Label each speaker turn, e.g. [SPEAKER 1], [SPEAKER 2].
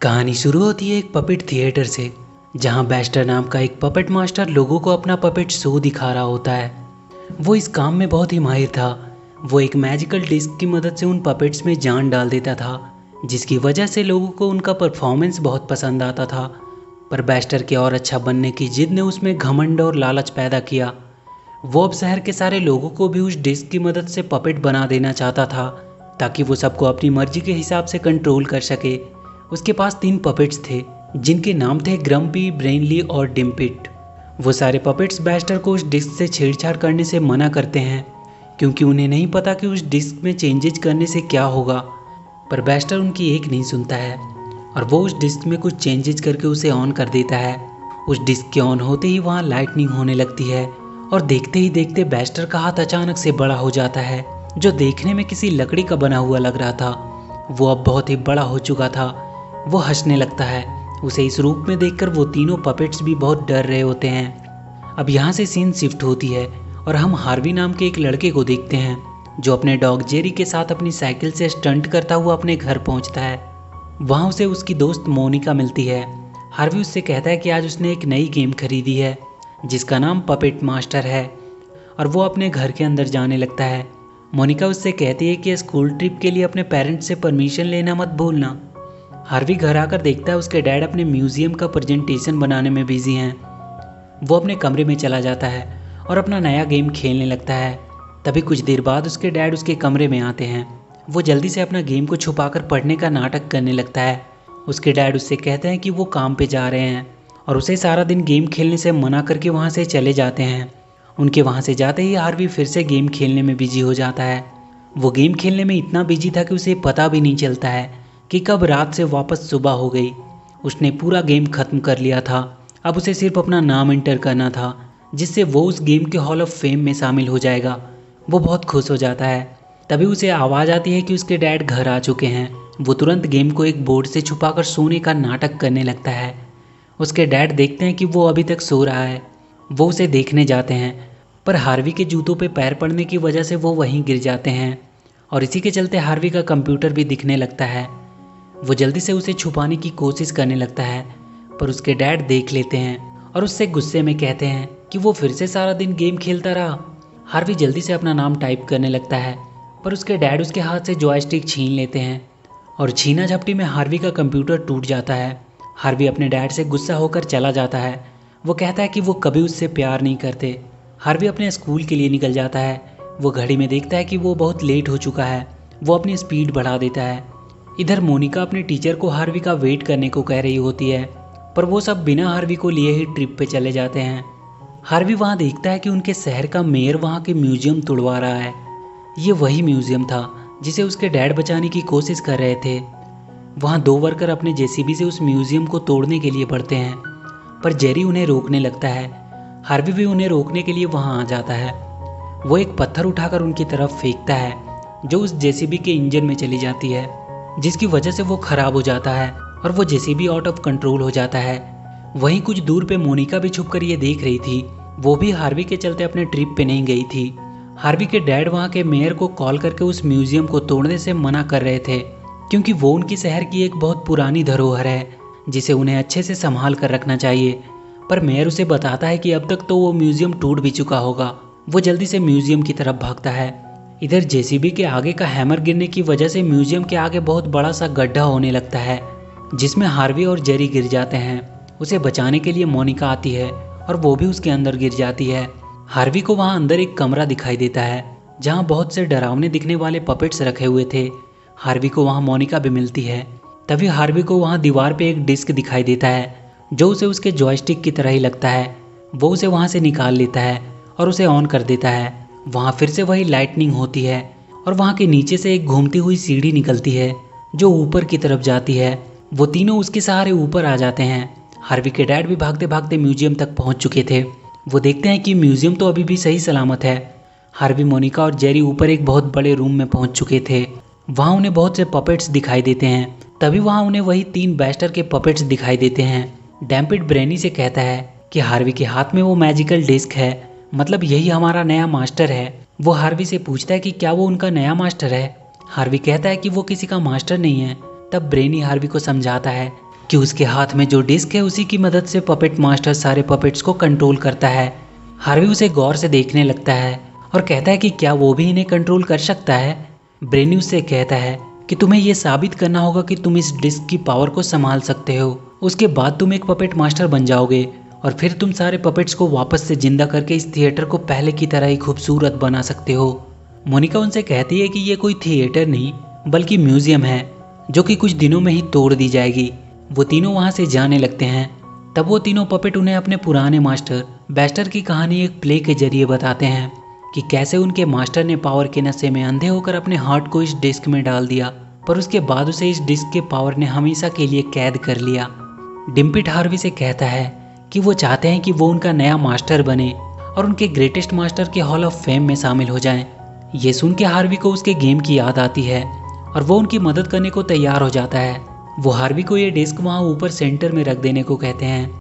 [SPEAKER 1] कहानी शुरू होती है एक पपेट थिएटर से, जहां बैस्टर नाम का एक पपेट मास्टर लोगों को अपना पपेट शो दिखा रहा होता है। वो इस काम में बहुत ही माहिर था। वो एक मैजिकल डिस्क की मदद से उन पपेट्स में जान डाल देता था, जिसकी वजह से लोगों को उनका परफॉर्मेंस बहुत पसंद आता था। पर बैस्टर के और अच्छा बनने की जिद ने उसमें घमंड और लालच पैदा किया। वो अब शहर के सारे लोगों को भी उस डिस्क की मदद से पपेट बना देना चाहता था, ताकि वो सबको अपनी मर्जी के हिसाब से कंट्रोल कर सके। उसके पास 3 पपेट्स थे, जिनके नाम थे ग्रम्पी, ब्रेनली और डिम्पिट। वो सारे पपेट्स बैस्टर को उस डिस्क से छेड़छाड़ करने से मना करते हैं, क्योंकि उन्हें नहीं पता कि उस डिस्क में चेंजेज करने से क्या होगा। पर बैस्टर उनकी एक नहीं सुनता है और वो उस डिस्क में कुछ चेंजेज करके उसे ऑन कर देता है। उस डिस्क के ऑन होते ही वहाँ लाइटनिंग होने लगती है और देखते ही देखते बैस्टर का हाथ अचानक से बड़ा हो जाता है, जो देखने में किसी लकड़ी का बना हुआ लग रहा था। वो अब बहुत ही बड़ा हो चुका था। वो हंसने लगता है। उसे इस रूप में देखकर वो तीनों पपेट्स भी बहुत डर रहे होते हैं। अब यहाँ से सीन शिफ्ट होती है और हम हार्वी नाम के एक लड़के को देखते हैं, जो अपने डॉग जेरी के साथ अपनी साइकिल से स्टंट करता हुआ अपने घर पहुँचता है। वहाँ उसे उसकी दोस्त मोनिका मिलती है। हार्वी उससे कहता है कि आज उसने एक नई गेम खरीदी है, जिसका नाम पपेट मास्टर है, और वो अपने घर के अंदर जाने लगता है। मोनिका उससे कहती है कि स्कूल ट्रिप के लिए अपने पेरेंट्स से परमिशन लेना मत भूलना। हार्वी घर आकर देखता है उसके डैड अपने म्यूजियम का प्रेजेंटेशन बनाने में बिजी हैं। वो अपने कमरे में चला जाता है और अपना नया गेम खेलने लगता है। तभी कुछ देर बाद उसके डैड उसके कमरे में आते हैं। वो जल्दी से अपना गेम को छुपाकर पढ़ने का नाटक करने लगता है। उसके डैड उससे कहते हैं कि वो काम पे जा रहे हैं और उसे सारा दिन गेम खेलने से मना करके वहाँ से चले जाते हैं। उनके वहाँ से जाते ही हार्वी फिर से गेम खेलने में बिजी हो जाता है। वो गेम खेलने में इतना बिजी था कि उसे पता भी नहीं चलता है कि कब रात से वापस सुबह हो गई। उसने पूरा गेम खत्म कर लिया था। अब उसे सिर्फ अपना नाम एंटर करना था, जिससे वो उस गेम के हॉल ऑफ फेम में शामिल हो जाएगा। वो बहुत खुश हो जाता है। तभी उसे आवाज़ आती है कि उसके डैड घर आ चुके हैं। वो तुरंत गेम को एक बोर्ड से छुपाकर सोने का नाटक करने लगता है। उसके डैड देखते हैं कि वो अभी तक सो रहा है। वो उसे देखने जाते हैं, पर हार्वी के जूतों पे पैर पड़ने की वजह से वो वहीं गिर जाते हैं और इसी के चलते हार्वी का कंप्यूटर भी दिखने लगता है। वो जल्दी से उसे छुपाने की कोशिश करने लगता है, पर उसके डैड देख लेते हैं और उससे गुस्से में कहते हैं कि वो फिर से सारा दिन गेम खेलता रहा। हार्वी जल्दी से अपना नाम टाइप करने लगता है, पर उसके डैड उसके हाथ से जॉयस्टिक छीन लेते हैं और छीना झपटी में हार्वी का कंप्यूटर टूट जाता है। हार्वी अपने डैड से गुस्सा होकर चला जाता है। वो कहता है कि वो कभी उससे प्यार नहीं करते। हार्वी अपने स्कूल के लिए निकल जाता है। वो घड़ी में देखता है कि वो बहुत लेट हो चुका है। वो अपनी स्पीड बढ़ा देता है। इधर मोनिका अपने टीचर को हार्वी का वेट करने को कह रही होती है, पर वो सब बिना हार्वी को लिए ही ट्रिप पे चले जाते हैं। हार्वी वहाँ देखता है कि उनके शहर का मेयर वहाँ के म्यूजियम तुड़वा रहा है। ये वही म्यूजियम था जिसे उसके डैड बचाने की कोशिश कर रहे थे। वहाँ 2 वर्कर अपने जेसीबी से उस म्यूजियम को तोड़ने के लिए बढ़ते हैं, पर जेरी उन्हें रोकने लगता है। हार्वी भी उन्हें रोकने के लिए वहाँ आ जाता है। वो एक पत्थर उठाकर उनकी तरफ फेंकता है, जो उस जेसीबी के इंजन में चली जाती है, जिसकी वजह से वो खराब हो जाता है और वो जेसीबी आउट ऑफ कंट्रोल हो जाता है। वहीं कुछ दूर पे मोनिका भी छुपकर ये देख रही थी। वो भी हार्वी के चलते अपने ट्रिप पे नहीं गई थी। हार्वी के डैड वहाँ के मेयर को कॉल करके उस म्यूजियम को तोड़ने से मना कर रहे थे, क्योंकि वो उनकी शहर की एक बहुत पुरानी धरोहर है, जिसे उन्हें अच्छे से संभाल कर रखना चाहिए। पर मेयर उसे बताता है कि अब तक तो वो म्यूजियम टूट भी चुका होगा। वो जल्दी से म्यूजियम की तरफ भागता है। इधर जेसीबी के आगे का हैमर गिरने की वजह से म्यूजियम के आगे बहुत बड़ा सा गड्ढा होने लगता है, जिसमें हार्वी और जेरी गिर जाते हैं। उसे बचाने के लिए मोनिका आती है और वो भी उसके अंदर गिर जाती है। हार्वी को वहाँ अंदर एक कमरा दिखाई देता है, जहाँ बहुत से डरावने दिखने वाले पपेट्स रखे हुए थे। हार्वी को वहाँ मोनिका भी मिलती है। तभी हार्वी को वहाँ दीवार पे एक डिस्क दिखाई देता है, जो उसे उसके जॉयस्टिक की तरह ही लगता है। वो उसे वहाँ से निकाल लेता है और उसे ऑन कर देता है। वहाँ फिर से वही लाइटनिंग होती है और वहाँ के नीचे से एक घूमती हुई सीढ़ी निकलती है, जो ऊपर की तरफ जाती है। वो तीनों उसके सहारे ऊपर आ जाते हैं। हार्वी के डैड भी भागते भागते म्यूजियम तक पहुँच चुके थे। वो देखते हैं कि म्यूजियम तो अभी भी सही सलामत है। हार्वी, मोनिका और जेरी ऊपर एक बहुत बड़े रूम में पहुँच चुके थे। वहाँ उन्हें बहुत से पपेट्स दिखाई देते हैं। तभी वहाँ उन्हें वही 3 बैस्टर के पपेट्स दिखाई देते हैं। डैम्पिट ब्रेनी से कहता है कि हार्वी के हाथ में वो मैजिकल डिस्क है, मतलब यही हमारा नया मास्टर है। वो हार्वी से पूछता है कि क्या वो उनका नया मास्टर है। हार्वी कहता है कि वो किसी का मास्टर नहीं है। तब ब्रेनी हार्वी को समझाता है कि उसके हाथ में जो डिस्क है उसी की मदद से पपेट मास्टर सारे पपेट्स को कंट्रोल करता है। हार्वी उसे गौर से देखने लगता है और कहता है कि क्या वो भी इन्हें कंट्रोल कर सकता है। ब्रेनी उससे कहता है कि तुम्हें ये साबित करना होगा कि तुम इस डिस्क की पावर को संभाल सकते हो, उसके बाद तुम एक पपेट मास्टर बन जाओगे और फिर तुम सारे पपेट्स को वापस से जिंदा करके इस थिएटर को पहले की तरह ही खूबसूरत बना सकते हो। मोनिका उनसे कहती है कि ये कोई थिएटर नहीं बल्कि म्यूजियम है जो कि कुछ दिनों में ही तोड़ दी जाएगी। वो तीनों वहाँ से जाने लगते हैं। तब वो तीनों पपेट उन्हें अपने पुराने मास्टर बेस्टर की कहानी एक प्ले के जरिए बताते हैं कि कैसे उनके मास्टर ने पावर के नशे में अंधे होकर अपने हार्ट को इस डिस्क में डाल दिया, पर उसके बाद उसे इस डिस्क के पावर ने हमेशा के लिए कैद कर लिया। डिम्पिट हार्वी से कहता है कि वो चाहते हैं कि वो उनका नया मास्टर बने और उनके ग्रेटेस्ट मास्टर के हॉल ऑफ फेम में शामिल हो जाएं। ये सुन के हार्वी को उसके गेम की याद आती है और वो उनकी मदद करने को तैयार हो जाता है। वो हार्वी को ये डिस्क वहाँ ऊपर सेंटर में रख देने को कहते हैं।